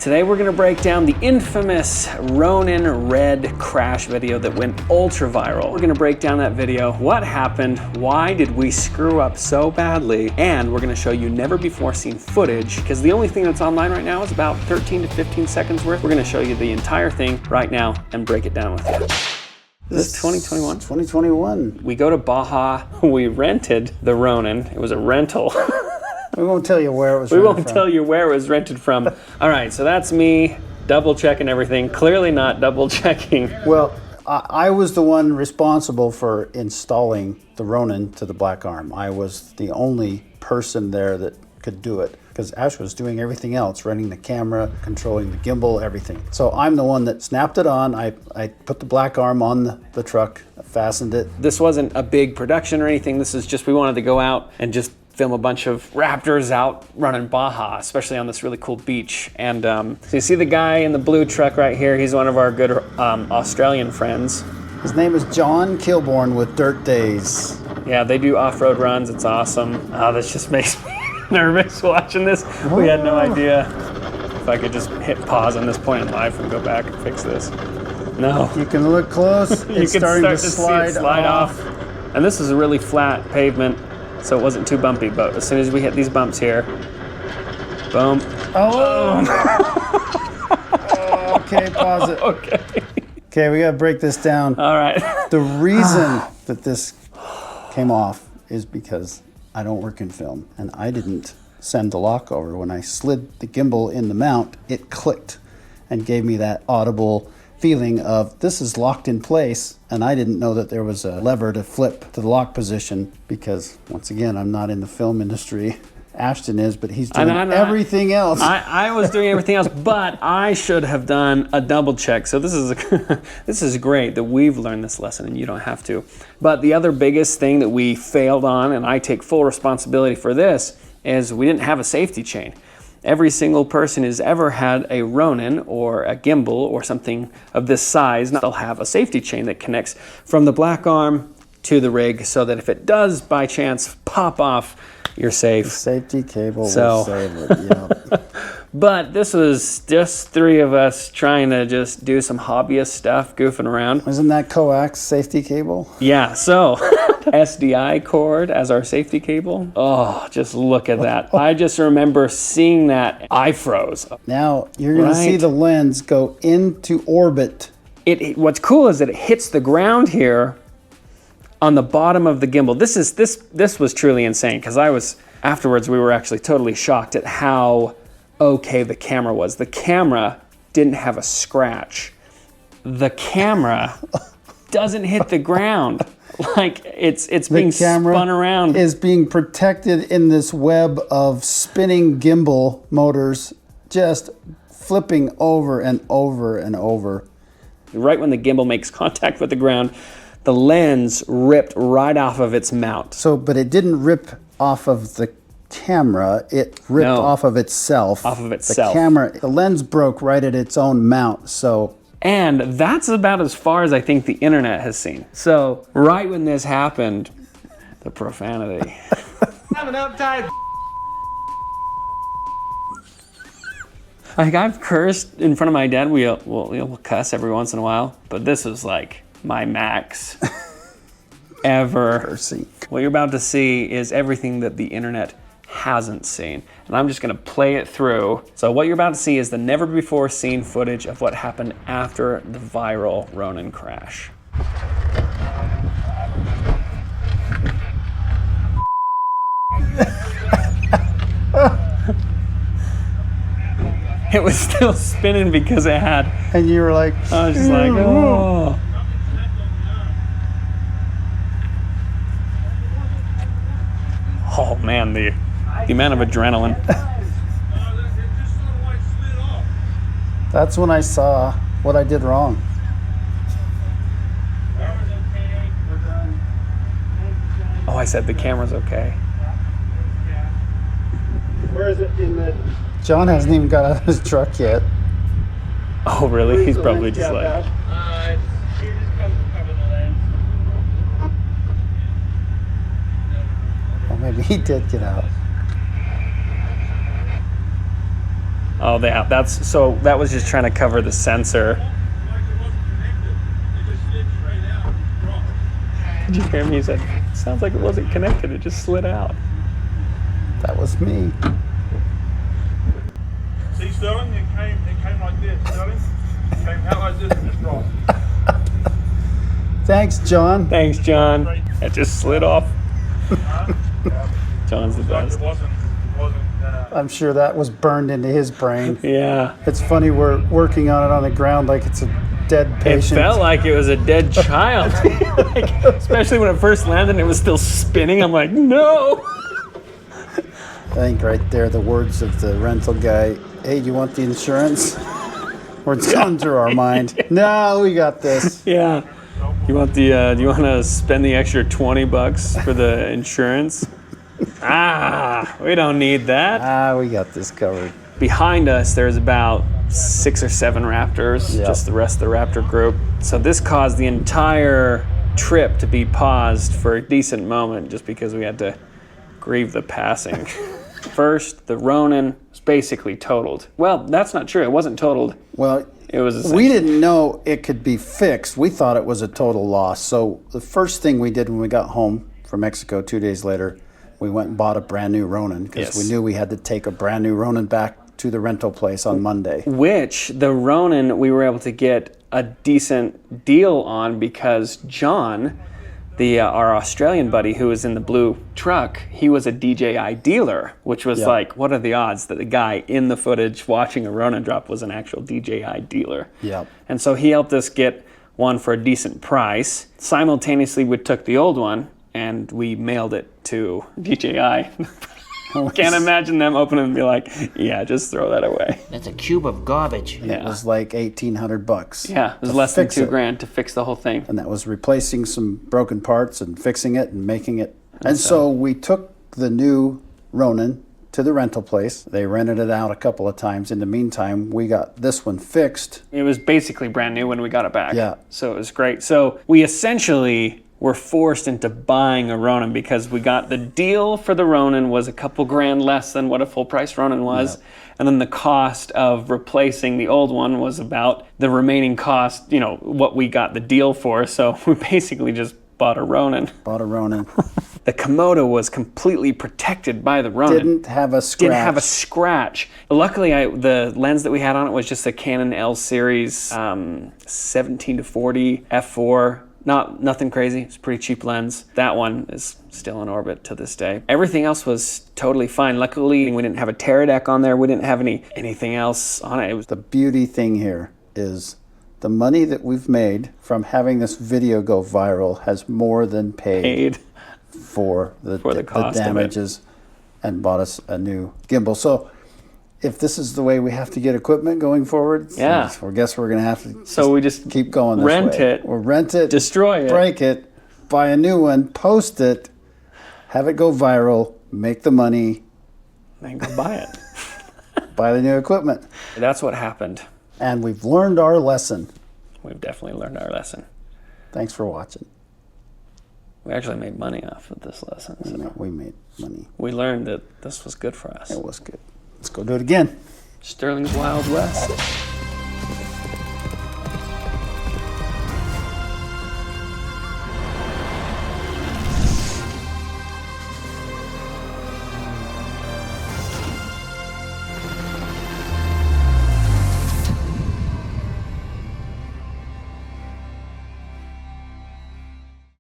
Today we're gonna break down the infamous Ronin red crash video that went ultra viral. We're gonna break down that video, what happened, why did we screw up so badly, and we're gonna show you never before seen footage, because the only thing that's online right now is about 13 to 15 seconds worth. We're gonna show you the entire thing right now and break it down with you. This is 2021? 2021. We go to Baja, we rented the Ronin. It was a rental. We won't tell you where it was We won't tell you where it was rented from. All right, so that's me double checking everything. Clearly not double checking. Well, I was the one responsible for installing the Ronin to the black arm. I was the only person there that could do it because Ash was doing everything else, running the camera, controlling the gimbal, everything. So I'm the one that snapped it on. I put the black arm on the truck, fastened it. This wasn't a big production or anything. This is just, we wanted to go out and just film a bunch of raptors out running Baja, especially on this really cool beach. And so you see the guy in the blue truck right here. He's one of our good Australian friends. His name is John Kilborn with Dirt Days. Yeah, they do off-road runs. It's awesome. Oh, this just makes me nervous watching this. We had no idea if I could just hit pause on this point in life and go back and fix this. No. You can look close. You It's can starting start to to see it slide off. And this is a really flat pavement, so it wasn't too bumpy, but as soon as we hit these bumps here, boom. Oh! Oh, okay, pause it. Okay. Okay, we gotta break this down. All right. The reason that this came off is because I don't work in film, and I didn't send the lock over. When I slid the gimbal in the mount, it clicked and gave me that audible feeling of this is locked in place, and I didn't know that there was a lever to flip to the lock position because, once again, I'm not in the film industry. Ashton is, but he's doing everything else. I was doing everything else, but I should have done a double check. So this is this is great that we've learned this lesson and you don't have to. But the other biggest thing that we failed on, and I take full responsibility for this, is we didn't have a safety chain. Every single person who's ever had a Ronin or a gimbal or something of this size, they'll have a safety chain that connects from the black arm to the rig so that if it does by chance pop off, you're safe. The safety cable will save it, yeah. But this was just three of us trying to just do some hobbyist stuff, goofing around. Isn't that coax safety cable? Yeah, so SDI cord as our safety cable. Oh, just look at that. I just remember seeing that. I froze. Now you're gonna see the lens go into orbit. What's cool is that it hits the ground here on the bottom of the gimbal. This was truly insane because afterwards we were actually totally shocked at how okay the camera was. The camera didn't have a scratch. The camera doesn't hit the ground. Like it's being spun around. Is being protected in this web of spinning gimbal motors, just flipping over and over and over. Right when the gimbal makes contact with the ground, the lens ripped right off of its mount. So, but it didn't rip off of the camera, it ripped off of itself. Off of itself. The lens broke right at its own mount, so. And that's about as far as I think the internet has seen. So, right when this happened, the profanity. I'm an uptight. Like, I've cursed in front of my dad. We'll cuss every once in a while, but this is like my max ever. Cursing. What you're about to see is everything that the internet hasn't seen. And I'm just gonna play it through. So what you're about to see is the never before seen footage of what happened after the viral Ronin crash. It was still spinning because it had. And you were like, I was just like, oh. Oh man, the amount of adrenaline. That's when I saw what I did wrong. Oh, I said the camera's okay. Where is it in the? John hasn't even got out of his truck yet. Oh really? He's probably just like. Here just comes to cover the lens. Well, maybe he did get out. Oh, that's so that was just trying to cover the sensor. Did you hear me? He said, sounds like it wasn't connected. It just slid out. That was me. See, Sterling, it came like this, Sterling. It came out like this and just dropped. Thanks, John. Thanks, John. It just slid off. John's the Like best. it wasn't I'm sure that was burned into his brain. Yeah. It's funny, we're working on it on the ground like it's a dead It patient. felt like it was a dead child. Like, especially when it first landed and it was still spinning. I'm like, no. I think right there, the words of the rental guy, hey, do you want the insurance? Words gone through our mind. No, we got this. Yeah. You want the? Do you want to spend the extra $20 for the insurance? We don't need that. We got this covered. Behind us, there's about 6 or 7 raptors, Yep. just the rest of the raptor group. So this caused the entire trip to be paused for a decent moment just because we had to grieve the passing. First, the Ronin was basically totaled. Well, that's not true. It wasn't totaled. Well, It was we didn't know it could be fixed. We thought it was a total loss. So the first thing we did when we got home from Mexico 2 days later, we went and bought a brand new Ronin because we Yes. knew we had to take a brand new Ronin back to the rental place on Monday. Which the Ronin we were able to get a decent deal on because John, our Australian buddy who was in the blue truck, he was a DJI dealer, which was Yeah. like, what are the odds that the guy in the footage watching a Ronin drop was an actual DJI dealer? Yep. And so he helped us get one for a decent price. Simultaneously, we took the old one and we mailed it to DJI. Can't imagine them opening and be like, yeah, just throw that away. That's a cube of garbage. It was like $1,800. Yeah, it was to less than fix $2 it. grand to fix the whole thing. And that was replacing some broken parts and fixing it and making it. And so we took the new Ronin to the rental place. They rented it out a couple of times. In the meantime, we got this one fixed. It was basically brand new when we got it back. Yeah. So it was great. So we essentially were forced into buying a Ronin because we got the deal for the Ronin was a couple grand less than what a full price Ronin was. Yep. And then the cost of replacing the old one was about the remaining cost, what we got the deal for. So we basically just bought a Ronin. Bought a Ronin. The Komodo was completely protected by the Ronin. Didn't have a scratch. Didn't have a scratch. Luckily, the lens that we had on it was just a Canon L series 17 to 40 f4. Nothing crazy. It's a pretty cheap lens. That one is still in orbit to this day. Everything else was totally fine. Luckily, we didn't have a Teradek on there. We didn't have anything else on it. It was The beauty thing here is the money that we've made from having this video go viral has more than paid paid. for the cost of it. damages and bought us a new gimbal. So if this is the way we have to get equipment going forward, Yeah. I guess we're going to have to So we just keep going this rent way. it, We'll rent it, destroy it. break it, buy a new one, post it, have it go viral, make the money, then go buy it. buy the new equipment. That's what happened. And we've learned our lesson. We've definitely learned our lesson. Thanks for watching. We actually made money off of this lesson. So We made money. we learned that this was good for us. It was good. Let's go do it again. Sterling's Wild West.